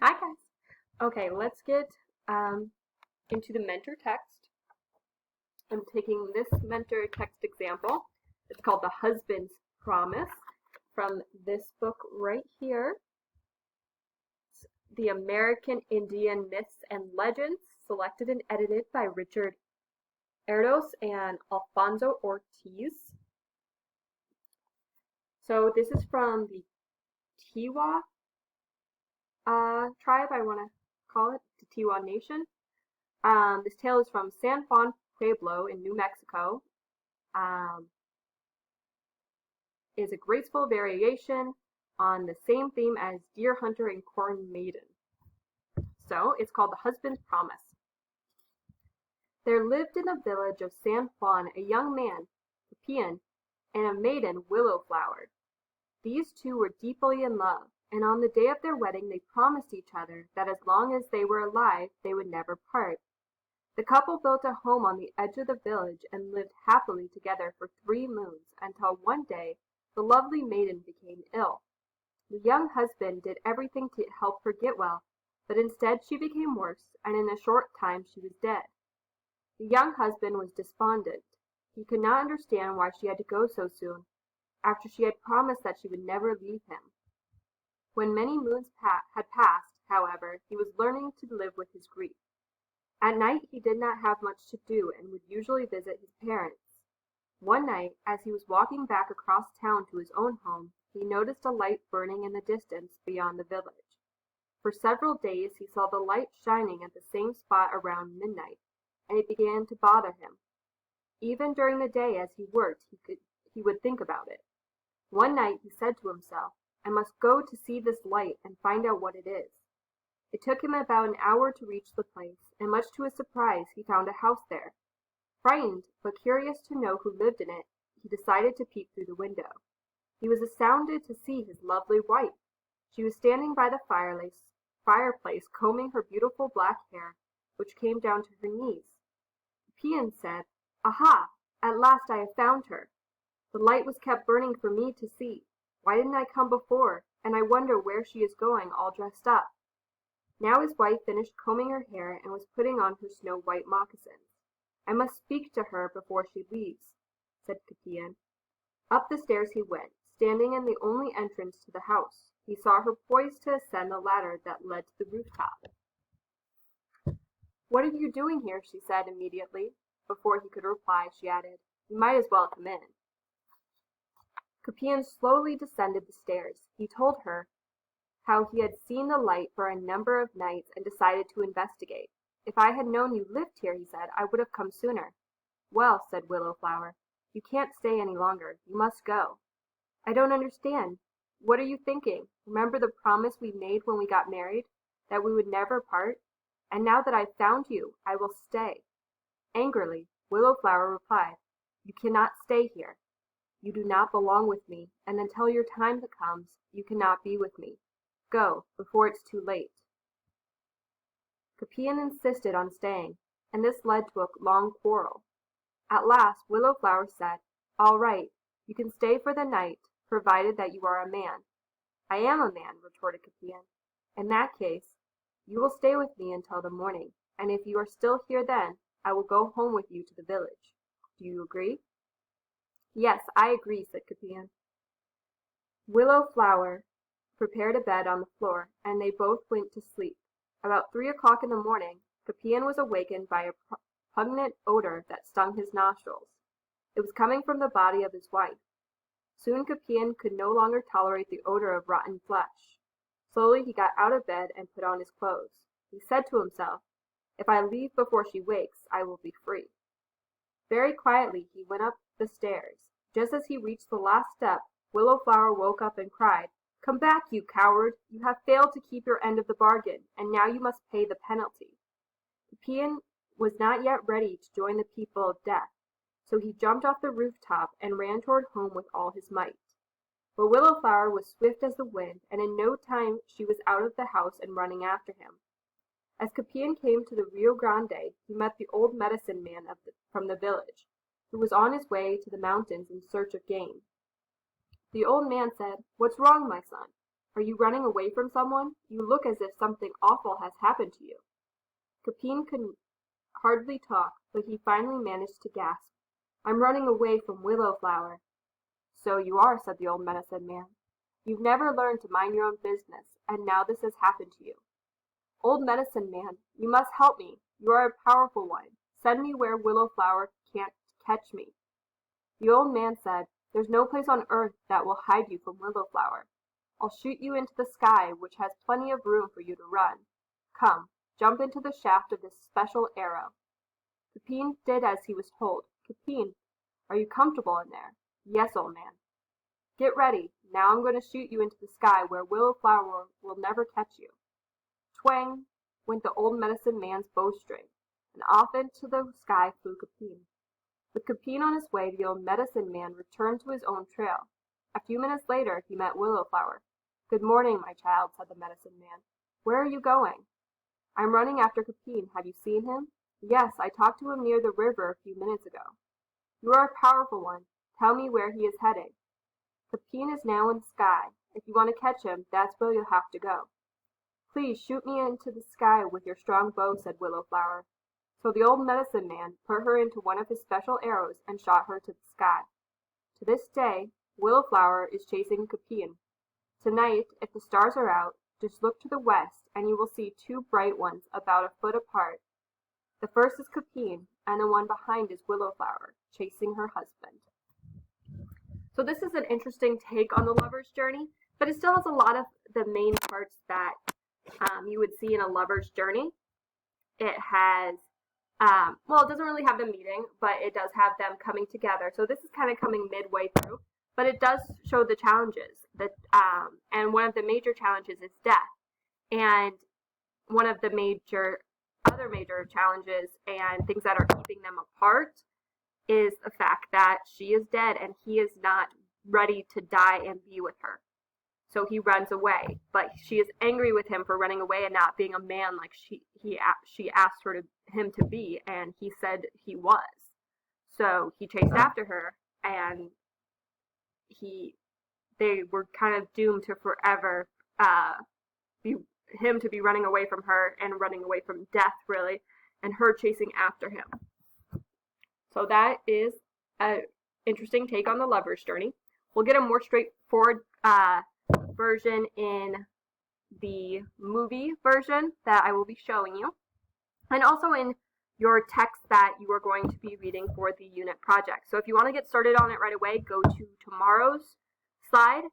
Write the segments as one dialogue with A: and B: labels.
A: Hi guys. Okay, let's get into the mentor text. I'm taking this mentor text example. It's called The Husband's Promise from this book right here. It's The American Indian Myths and Legends, selected and edited by Richard Erdos and Alfonso Ortiz. So this is from the Tiwa tribe, I want to call it, the Tiwa Nation. This tale is from San Juan Pueblo in New Mexico. Is a graceful variation on the same theme as Deer Hunter and Corn Maiden. So it's called The Husband's Promise. There lived in the village of San Juan a young man, Capian, and a maiden, Willowflower. These two were deeply in love, and on the day of their wedding they promised each other that as long as they were alive they would never part. The couple built a home on the edge of the village and lived happily together for 3 moons, until one day the lovely maiden became ill. The young husband did everything to help her get well, but instead she became worse, and in a short time she was dead. The young husband was despondent. He could not understand why she had to go so soon, after she had promised that she would never leave him. When many moons had passed, however, he was learning to live with his grief. At night he did not have much to do and would usually visit his parents. One night, as he was walking back across town to his own home, he noticed a light burning in the distance beyond the village. For several days he saw the light shining at the same spot around midnight, and it began to bother him. Even during the day as he worked, he would think about it. One night he said to himself, "I must go to see this light and find out what it is." It took him about an hour to reach the place, and much to his surprise he found a house there. Frightened, but curious to know who lived in it, he decided to peep through the window. He was astounded to see his lovely wife. She was standing by the fireplace combing her beautiful black hair, which came down to her knees. Capian said, "Aha! At last I have found her. The light was kept burning for me to see. Why didn't I come before? And I wonder where she is going all dressed up." Now his wife finished combing her hair and was putting on her snow-white moccasins. "I must speak to her before she leaves," said Capian. Up the stairs he went, standing in the only entrance to the house. He saw her poised to ascend the ladder that led to the rooftop. "What are you doing here?" she said immediately. Before he could reply, she added, "You might as well come in." Capian slowly descended the stairs. He told her how he had seen the light for a number of nights and decided to investigate. "If I had known you lived here," he said, "I would have come sooner." "Well," said Willowflower, "you can't stay any longer. You must go." "I don't understand. What are you thinking? Remember the promise we made when we got married, that we would never part? And now that I've found you, I will stay." Angrily, Willowflower replied, "You cannot stay here. You do not belong with me, and until your time comes, you cannot be with me. Go, before it's too late." Capian insisted on staying, and this led to a long quarrel. At last Willowflower said, "All right, you can stay for the night, provided that you are a man." "I am a man," retorted Capian. "In that case, you will stay with me until the morning, and if you are still here then, I will go home with you to the village. Do you agree?" "Yes, I agree," said Capian. Willowflower prepared a bed on the floor, and they both went to sleep. About 3 o'clock in the morning, Capian was awakened by a pungent odor that stung his nostrils. It was coming from the body of his wife. Soon Capian could no longer tolerate the odor of rotten flesh. Slowly he got out of bed and put on his clothes. He said to himself, "If I leave before she wakes, I will be free." Very quietly he went up the stairs. Just as he reached the last step, Willowflower woke up and cried, "Come back, you coward! You have failed to keep your end of the bargain, and now you must pay the penalty." Capian was not yet ready to join the people of death, so he jumped off the rooftop and ran toward home with all his might. But Willowflower was swift as the wind, and in no time she was out of the house and running after him. As Capian came to the Rio Grande, he met the old medicine man from the village, who was on his way to the mountains in search of game. The old man said, "What's wrong, my son? Are you running away from someone? You look as if something awful has happened to you." Capine could hardly talk, but he finally managed to gasp, "I'm running away from Willow Flower." "So you are," said the old medicine man. "You've never learned to mind your own business, and now this has happened to you. Old medicine man, you must help me. You are a powerful one. Send me where Willow Flower can't catch me." The old man said, "There's no place on earth that will hide you from Willow Flower. I'll shoot you into the sky, which has plenty of room for you to run. Come, jump into the shaft of this special arrow." Capine did as he was told. "Capine, are you comfortable in there?" "Yes, old man." "Get ready. Now I'm going to shoot you into the sky where Willow Flower will never catch you." Twang went the old medicine man's bowstring, and off into the sky flew Capine. With Capine on his way, the old medicine man returned to his own trail. A few minutes later he met Willow Flower. "Good morning, my child," said the medicine man. "Where are you going?" "I'm running after Capine. Have you seen him?" "Yes, I talked to him near the river a few minutes ago." "You are a powerful one. Tell me where he is heading." "Capine is now in the sky. If you want to catch him, that's where you'll have to go." "Please shoot me into the sky with your strong bow," said Willow Flower. So the old medicine man put her into one of his special arrows and shot her to the sky. To this day, Willow Flower is chasing Capine. Tonight, if the stars are out, just look to the west and you will see two bright ones about a foot apart. The first is Capine, and the one behind is Willow Flower, chasing her husband. So this is an interesting take on the lover's journey, but it still has a lot of the main parts that you would see in a lover's journey. It has, well, it doesn't really have them meeting, but it does have them coming together. So this is kind of coming midway through, but it does show the challenges that, and one of the major challenges is death. And one of the other major challenges and things that are keeping them apart is the fact that she is dead and he is not ready to die and be with her. So he runs away, but she is angry with him for running away and not being a man like she asked him to be, and he said he was. So he chased after her, and they were kind of doomed to forever him to be running away from her and running away from death, really, and her chasing after him. So that is an interesting take on the lover's journey. We'll get a more straightforward version in the movie version that I will be showing you, and also in your text that you are going to be reading for the unit project. So if you want to get started on it right away, go to tomorrow's slide.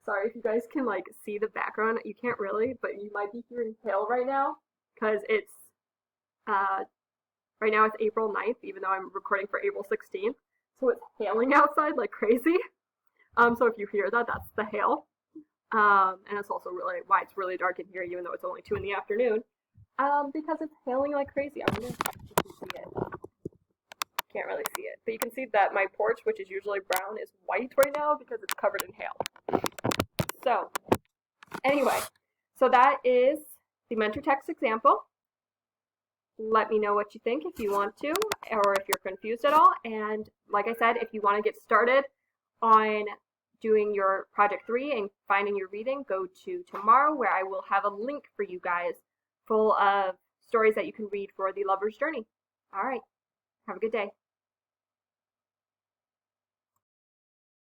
A: Sorry if you guys can see the background. You can't really, but you might be hearing hail right now because it's right now it's April 9th, even though I'm recording for April 16th. So it's hailing outside like crazy. So if you hear that, that's the hail. And it's also really why it's really dark in here, even though it's only 2 in the afternoon. Because it's hailing like crazy. I wonder if you can see it. Can't really see it. But you can see that my porch, which is usually brown, is white right now because it's covered in hail. So, anyway, so that is the mentor text example. Let me know what you think if you want to, or if you're confused at all. And like I said, if you want to get started on doing your project 3 and finding your reading, go to tomorrow, where I will have a link for you guys full of stories that you can read for the lover's journey. All right. Have a good day.